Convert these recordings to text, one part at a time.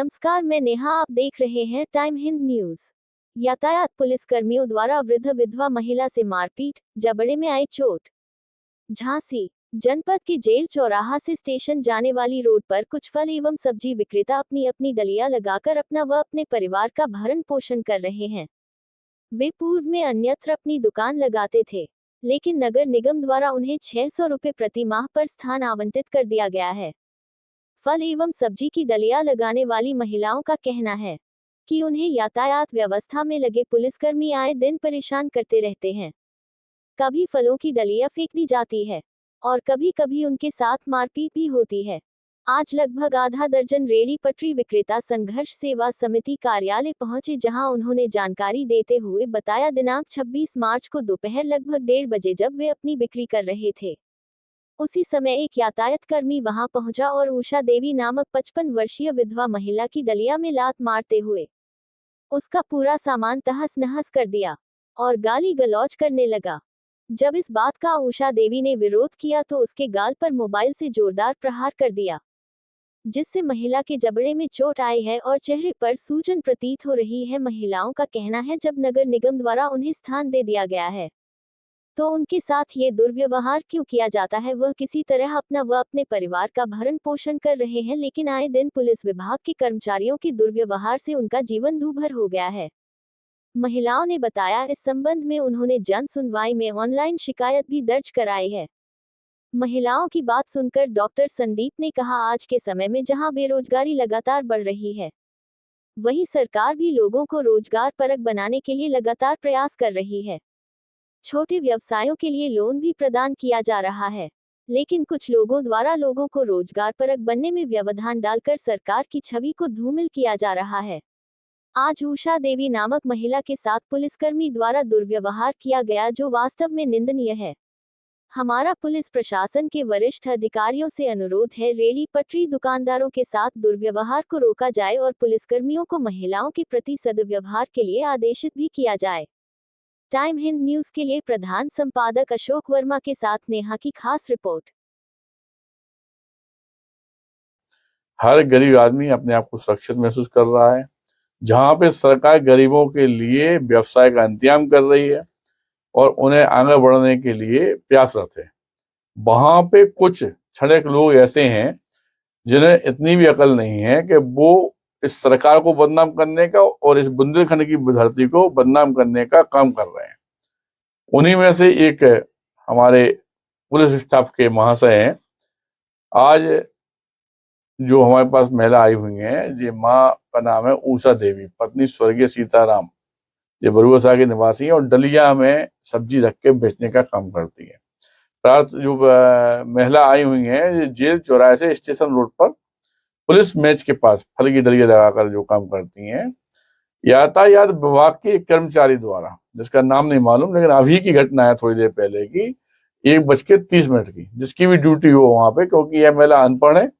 नमस्कार, मैं नेहा। आप देख रहे हैं टाइम हिंद न्यूज। यातायात पुलिस कर्मियों द्वारा वृद्ध विधवा महिला से मारपीट, जबड़े में आई चोट। झांसी जनपद के जेल चौराहा से स्टेशन जाने वाली रोड पर कुछ फल एवं सब्जी विक्रेता अपनी अपनी डलिया लगाकर अपना व अपने परिवार का भरण पोषण कर रहे हैं। वे पूर्व में अन्यत्र अपनी दुकान लगाते थे, लेकिन नगर निगम द्वारा उन्हें 600 रुपये प्रति माह पर स्थान आवंटित कर दिया गया है। फल एवं सब्जी की डलिया लगाने वाली महिलाओं का कहना है कि उन्हें यातायात व्यवस्था में लगे पुलिसकर्मी आए दिन परेशान करते रहते हैं। कभी फलों की डलिया फेंक दी जाती है और कभी कभी उनके साथ मारपीट भी होती है। आज लगभग आधा दर्जन रेहड़ी पटरी विक्रेता संघर्ष सेवा समिति कार्यालय पहुंचे, जहां उन्होंने जानकारी देते हुए बताया, दिनांक 26 मार्च को दोपहर लगभग 1:30 बजे जब वे अपनी बिक्री कर रहे थे, उसी समय एक यातायात कर्मी वहां पहुंचा और उषा देवी नामक 55 वर्षीय विधवा महिला की डलिया में लात मारते हुए उसका पूरा सामान तहस नहस कर दिया और गाली गलौज करने लगा। जब इस बात का उषा देवी ने विरोध किया तो उसके गाल पर मोबाइल से जोरदार प्रहार कर दिया, जिससे महिला के जबड़े में चोट आई है और चेहरे पर सूजन प्रतीत हो रही है। महिलाओं का कहना है, जब नगर निगम द्वारा उन्हें स्थान दे दिया गया है तो उनके साथ ये दुर्व्यवहार क्यों किया जाता है। वह किसी तरह अपना व अपने परिवार का भरण पोषण कर रहे हैं, लेकिन आए दिन पुलिस विभाग के कर्मचारियों के दुर्व्यवहार से उनका जीवन दूभर हो गया है। महिलाओं ने बताया, इस संबंध में उन्होंने जन सुनवाई में ऑनलाइन शिकायत भी दर्ज कराई है। महिलाओं की बात सुनकर डॉक्टर संदीप ने कहा, आज के समय में जहां बेरोजगारी लगातार बढ़ रही है, वहीं सरकार भी लोगों को रोजगार परक बनाने के लिए लगातार प्रयास कर रही है। छोटे व्यवसायों के लिए लोन भी प्रदान किया जा रहा है, लेकिन कुछ लोगों द्वारा लोगों को रोजगार परक बनने में व्यवधान डालकर सरकार की छवि को धूमिल किया जा रहा है। आज उषा देवी नामक महिला के साथ पुलिसकर्मी द्वारा दुर्व्यवहार किया गया, जो वास्तव में निंदनीय है। हमारा पुलिस प्रशासन के वरिष्ठ अधिकारियों से अनुरोध है, रेहड़ी पटरी दुकानदारों के साथ दुर्व्यवहार को रोका जाए और पुलिसकर्मियों को महिलाओं के प्रति सद्व्यवहार के लिए आदेशित भी किया जाए। टाइम हिंद न्यूज के लिए प्रधान संपादक अशोक वर्मा के साथ नेहा की खास रिपोर्ट। हर गरीब आदमी अपने आप को सुरक्षित महसूस कर रहा है। जहां पे सरकार गरीबों के लिए व्यवसाय का इंतजाम कर रही है और उन्हें आगे बढ़ने के लिए प्रयासरत है, वहां पे कुछ छड़ेक लोग ऐसे हैं जिन्हें इतनी भी अकल नहीं है कि वो इस सरकार को बदनाम करने का और इस बुंदेलखंड की धरती को बदनाम करने का काम कर रहे हैं। उन्हीं में से एक हमारे पुलिस स्टाफ के महाशय हैं। आज जो हमारे पास महिला आई हुई है, ये माँ का नाम है उषा देवी, पत्नी स्वर्गीय सीताराम। ये बरुआ के निवासी है और डलिया में सब्जी रख के बेचने का काम करती है। रात जो महिला आई हुई है, ये जेल चौराहे से स्टेशन रोड पर पुलिस मैच के पास फल की डलिया लगाकर जो काम करती हैं, यातायात विभाग के एक कर्मचारी द्वारा, जिसका नाम नहीं मालूम, लेकिन अभी की घटना है थोड़ी देर पहले की, 1:30 की, जिसकी भी ड्यूटी हो वहां पे, क्योंकि यह महिला अनपढ़ है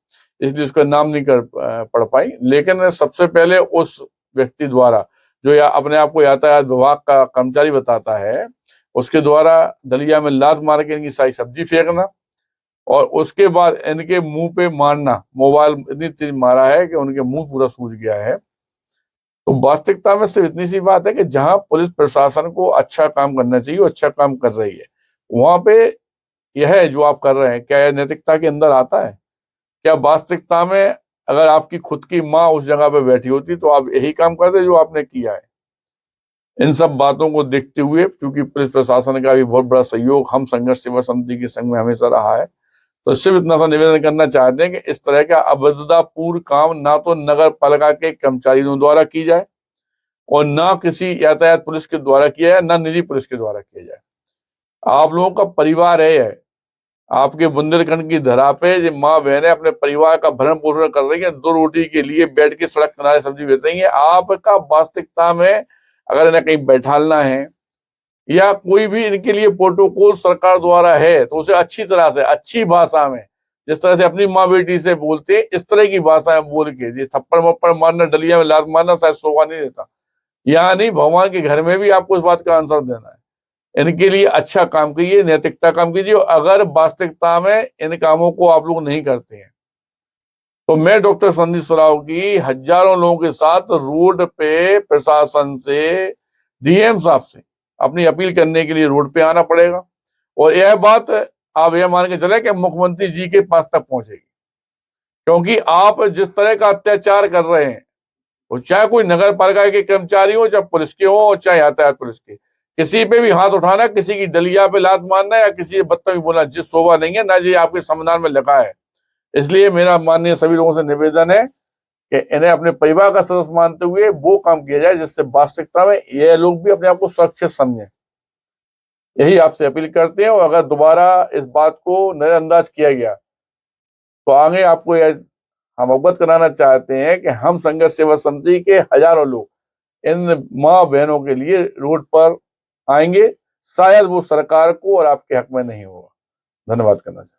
इसलिए उसका नाम नहीं पढ़ पाई। लेकिन सबसे पहले उस व्यक्ति द्वारा, जो अपने आप को यातायात विभाग का कर्मचारी बताता है, उसके द्वारा दलिया में लात मार के इनकी सारी सब्जी फेंकना और उसके बाद इनके मुंह पे मारना। मोबाइल इतनी तेज मारा है कि उनके मुंह पूरा सूज गया है। तो वास्तविकता में सिर्फ इतनी सी बात है कि जहां पुलिस प्रशासन को अच्छा काम करना चाहिए, वो अच्छा काम कर रही है। वहां पे यह जो आप कर रहे हैं, क्या यह नैतिकता के अंदर आता है? क्या वास्तविकता में अगर आपकी खुद की माँ उस जगह पे बैठी होती तो आप यही काम करते जो आपने किया है? इन सब बातों को देखते हुए, क्योंकि पुलिस प्रशासन का भी बहुत बड़ा सहयोग हम संघर्ष सेवा समिति के संघ में हमेशा रहा है, तो सिर्फ इतना सा निवेदन करना चाहते हैं कि इस तरह का अभद्रतापूर्ण काम ना तो नगर पालिका के कर्मचारियों द्वारा की जाए और ना किसी यातायात पुलिस के द्वारा किया जाए, ना निजी पुलिस के द्वारा किया जाए। आप लोगों का परिवार है, आपके बुंदेलखंड की धरा पे जो माँ बहनें अपने परिवार का भरण पोषण कर रही है, 2 रोटी के लिए बैठ के सड़क किनारे सब्जी बेच रही है। आपका वास्तविकता में अगर इन्हें कहीं बैठालना है या कोई भी इनके लिए प्रोटोकॉल सरकार द्वारा है, तो उसे अच्छी तरह से, अच्छी भाषा में, जिस तरह से अपनी माँ बेटी से बोलते, इस तरह की भाषा में बोल के, ये थप्पड़ मप्पड़ मारना, डलिया में लात मारना शायद शोभा नहीं देता। यहाँ नहीं, भगवान के घर में भी आपको इस बात का आंसर देना है। इनके लिए अच्छा काम कीजिए, नैतिकता काम कीजिए। अगर वास्तविकता में इन कामों को आप लोग नहीं करते हैं तो मैं डॉक्टर संदीप सराव की हजारों लोगों के साथ रोड पे प्रशासन से, डीएम साहब से अपनी अपील करने के लिए रोड पे आना पड़ेगा। और यह बात आप यह मान के चले कि मुख्यमंत्री जी के पास तक पहुंचेगी, क्योंकि आप जिस तरह का अत्याचार कर रहे हैं, वो चाहे कोई नगर पालिका के कर्मचारी हो, चाहे पुलिस के हो, चाहे यातायात पुलिस के, किसी पे भी हाथ उठाना, किसी की डलिया पे लात मारना या किसी बदतमीज बोलना, जिस शोभा नहीं है ना जी आपके संविधान में लिखा है। इसलिए मेरा माननीय सभी लोगों से निवेदन है कि इन्हें अपने परिवार का सदस्य मानते हुए वो काम किया जाए जिससे वास्तविकता में ये लोग भी अपने आप को सुरक्षित समझें। यही आपसे अपील करते हैं। और अगर दोबारा इस बात को नजरअंदाज किया गया तो आगे आपको हम अवगत कराना चाहते हैं कि हम संघर्ष सेवा समिति के हजारों लोग इन माँ बहनों के लिए रोड पर आएंगे। शायद वो सरकार को और आपके हक में नहीं होगा। धन्यवाद करना चाहिए।